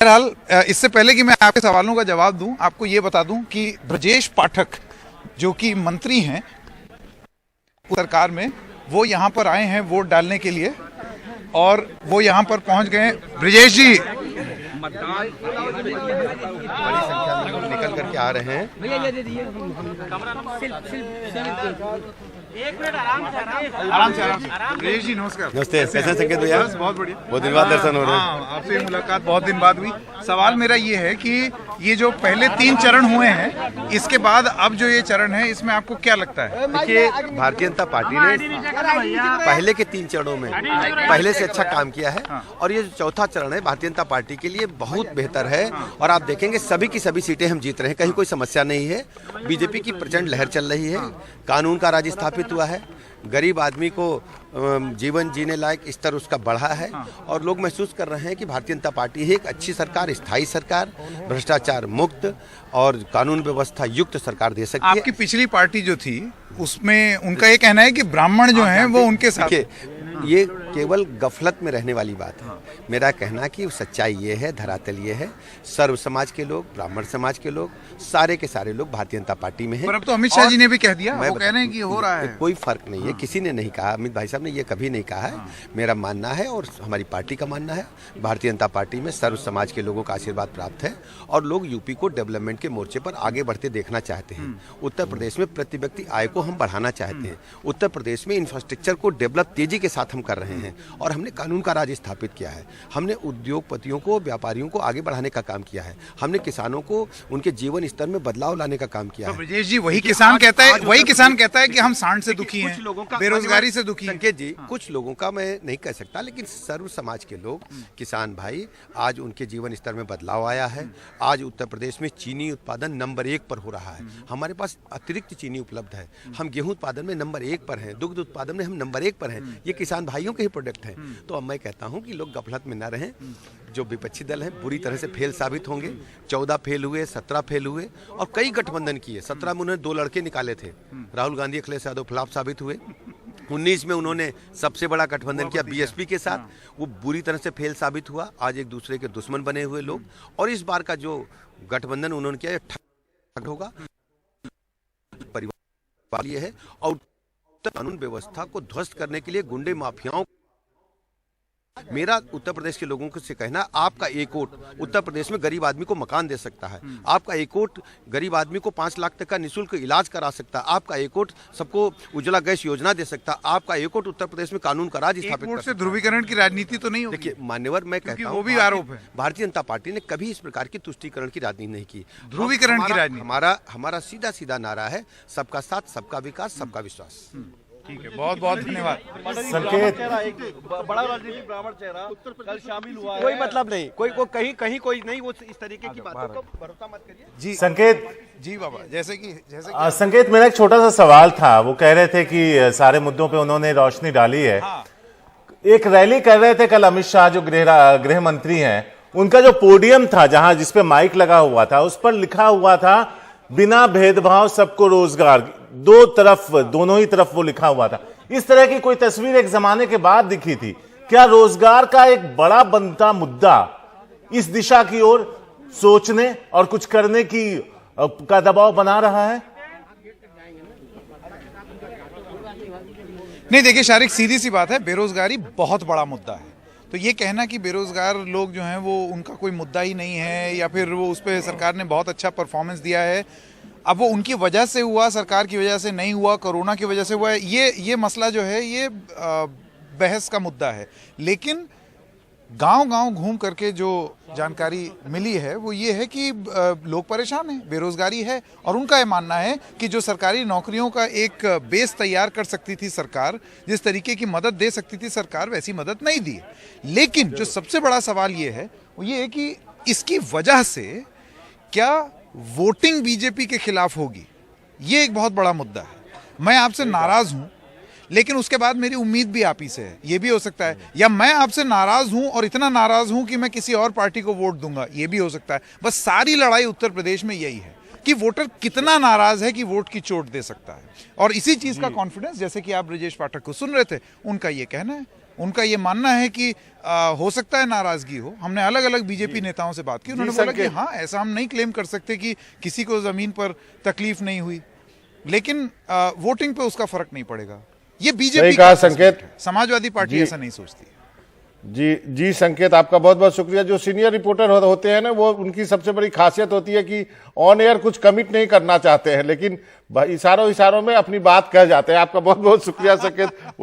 बहरहाल इससे पहले कि मैं आपके सवालों का जवाब दूं, आपको ये बता दूं कि ब्रजेश पाठक जो कि मंत्री हैं सरकार में, वो यहाँ पर आए हैं वोट डालने के लिए और वो यहाँ पर पहुँच गए। ब्रजेश जी, बड़ी संख्या में लोग निकल करके आ रहे हैं। आराम से ब्रजेश जी नमस्कार। नमस्ते, कैसे हैं संकेत भैया? बहुत बढ़िया, बहुत दिन बाद दर्शन हो रहे हैं। हाँ, आपसे मुलाकात बहुत दिन बाद हुई। सवाल मेरा ये है कि ये जो पहले 3 चरण हुए हैं, इसके बाद अब जो ये चरण है, इसमें आपको क्या लगता है? देखिए, भारतीय जनता पार्टी ने पहले के 3 चरणों में पहले से अच्छा काम किया है और ये जो चौथा चरण है भारतीय जनता पार्टी के लिए बहुत बेहतर है और आप देखेंगे सभी की सभी सीटें हम जीत रहे हैं, कहीं कोई समस्या नहीं है। बीजेपी की प्रचंड लहर चल रही है, कानून का राज स्थापित हुआ है, गरीब आदमी को जीवन जीने लायक स्तर उसका बढ़ा है और लोग महसूस कर रहे हैं कि भारतीय जनता पार्टी है एक अच्छी सरकार, स्थायी सरकार, भ्रष्टाचार मुक्त और कानून व्यवस्था युक्त सरकार दे सकती है। आपकी पिछली पार्टी जो थी उसमें उनका ये कहना है कि ब्राह्मण जो हैं वो उनके साथ, ये केवल गफलत में रहने वाली बात है। मेरा कहना कि सच्चाई ये है, धरातल ये है, सर्व समाज के लोग, ब्राह्मण समाज के लोग, सारे के सारे लोग भारतीय जनता पार्टी में हैं। पर अब तो अमित शाह जी ने भी कह दिया, वो कह रहे हैं कि हो रहा है। कोई फर्क नहीं है, किसी ने नहीं कहा, अमित भाई साहब ने ये कभी नहीं कहा है। मेरा मानना है और हमारी पार्टी का मानना है, भारतीय जनता पार्टी में सर्व समाज के लोगों का आशीर्वाद प्राप्त है और लोग यूपी को डेवलपमेंट के मोर्चे पर आगे बढ़ते देखना चाहते हैं। उत्तर प्रदेश में प्रति व्यक्ति आय को हम बढ़ाना चाहते हैं। उत्तर प्रदेश में इंफ्रास्ट्रक्चर को डेवलप तेजी के साथ हम कर रहे हैं और हमने कानून का राज स्थापित किया है। हमने उद्योगपतियों को, व्यापारियों को आगे बढ़ाने का काम किया है। हमने किसानों को उनके जीवन स्तर में बदलाव लाने का काम किया है। ब्रजेश जी, वही किसान कहता है कि हम सांड से दुखी हैं, बेरोजगारी से दुखी हैं। संकेत जी, कुछ लोगों का मैं नहीं कह सकता, लेकिन सर्व समाज के लोग, किसान भाई, आज उनके जीवन स्तर में बदलाव आया है। आज उत्तर प्रदेश में चीनी उत्पादन नंबर 1 पर हो रहा है। हमारे पास अतिरिक्त चीनी उपलब्ध है। हम गेहूं उत्पादन में नंबर 1 पर हैं, दुग्ध उत्पादन में हम नंबर 1 पर हैं। ये किसान भाइयों के ही प्रोडक्ट हैं। तो अब मैं कहता हूं कि लोग गफलत में न रहें। जो विपक्षी दल हैं बुरी तरह से फेल साबित होंगे। 14 फेल हुए, 17 फेल हुए और कई गठबंधन किए। 17 में उन्होंने 2 लड़के निकाले थे, राहुल गांधी, अखिलेश यादव फ्लॉप साबित हुए। 19 में उन्होंने सबसे बड़ा गठबंधन किया बीएसपी के साथ, वो बुरी तरह से फेल साबित हुआ। आज एक दूसरे के दुश्मन बने हुए लोग, और इस बार का जो गठबंधन उन्होंने किया ठग होगा, परिवार ये है और कानून व्यवस्था को ध्वस्त करने के लिए गुंडे माफियाओं। मेरा उत्तर प्रदेश के लोगों से कहना, आपका एक वोट उत्तर प्रदेश में गरीब आदमी को मकान दे सकता है। आपका एक वोट गरीब आदमी को 5 लाख तक का निःशुल्क इलाज करा सकता है। आपका एक वोट सबको उज्ज्वला गैस योजना दे सकता है। आपका एक वोट उत्तर प्रदेश में कानून का राज स्थापित कर सकता है। ध्रुवीकरण की राजनीति तो नहीं होगी। देखिए मान्यवर, मैं कहता हूं वो भी आरोप है, भारतीय जनता पार्टी ने कभी इस प्रकार की तुष्टीकरण की राजनीति नहीं की। ध्रुवीकरण की राजनीति हमारा सीधा सीधा नारा है, सबका साथ, सबका विकास, सबका विश्वास। ठीक है, बहुत बहुत धन्यवाद। संकेत, बड़ा राजनीतिक ब्राह्मण चेहरा कल शामिल हुआ है। कोई मतलब नहीं, कोई कहीं कोई नहीं, वो इस तरीके की बातों को भरोसा मत करिए। जी संकेत जी बाबा, जैसे कि संकेत, मेरा एक छोटा सा सवाल था। वो कह रहे थे कि सारे मुद्दों पे उन्होंने रोशनी डाली है। एक रैली कर रहे थे कल अमित शाह, जो गृह मंत्री हैं, उनका जो पोडियम था, जहां जिसपे माइक लगा हुआ था, उस पर लिखा हुआ था बिना भेदभाव सबको रोजगार। दोनों ही तरफ वो लिखा हुआ था। इस तरह की कोई तस्वीर एक जमाने के बाद दिखी थी। क्या रोजगार का एक बड़ा बनता मुद्दा इस दिशा की ओर सोचने और कुछ करने का दबाव बना रहा है? नहीं, देखिए शारिक, सीधी सी बात है, बेरोजगारी बहुत बड़ा मुद्दा है। तो ये कहना कि बेरोजगार लोग जो हैं वो उनका कोई मुद्दा ही नहीं है, या फिर वो उस पर सरकार ने बहुत अच्छा परफॉर्मेंस दिया है, अब वो उनकी वजह से हुआ, सरकार की वजह से नहीं हुआ, कोरोना की वजह से हुआ है, ये मसला जो है ये बहस का मुद्दा है। लेकिन गांव-गांव घूम करके जो जानकारी मिली है वो ये है कि लोग परेशान हैं, बेरोजगारी है, और उनका ये मानना है कि जो सरकारी नौकरियों का एक बेस तैयार कर सकती थी सरकार, जिस तरीके की मदद दे सकती थी सरकार, वैसी मदद नहीं दी। लेकिन जो सबसे बड़ा सवाल ये है वो ये है कि इसकी वजह से क्या वोटिंग बीजेपी के खिलाफ होगी, ये एक बहुत बड़ा मुद्दा है। मैं आपसे नाराज हूं, लेकिन उसके बाद मेरी उम्मीद भी आप ही से है, ये भी हो सकता है। या मैं आपसे नाराज हूं और इतना नाराज हूं कि मैं किसी और पार्टी को वोट दूंगा, ये भी हो सकता है। बस सारी लड़ाई उत्तर प्रदेश में यही है कि वोटर कितना नाराज है कि वोट की चोट दे सकता है, और इसी चीज का कॉन्फिडेंस, जैसे कि आप ब्रजेश पाठक को सुन रहे थे, उनका ये कहना है। उनका ये मानना है कि हो सकता है नाराजगी हो। हमने अलग अलग बीजेपी नेताओं से बात की, उन्होंने बोला कि हाँ, ऐसा हम नहीं क्लेम कर सकते कि किसी को जमीन पर तकलीफ नहीं हुई, लेकिन वोटिंग पे उसका फर्क नहीं पड़ेगा। ये बीजेपी कहा संकेत। समाजवादी पार्टी ऐसा नहीं सोचती। जी संकेत, आपका बहुत बहुत शुक्रिया। जो सीनियर रिपोर्टर होते हैं ना, वो उनकी सबसे बड़ी खासियत होती है कि ऑन एयर कुछ कमिट नहीं करना चाहते हैं, लेकिन इशारों में अपनी बात कह जाते हैं। आपका बहुत बहुत शुक्रिया संकेत।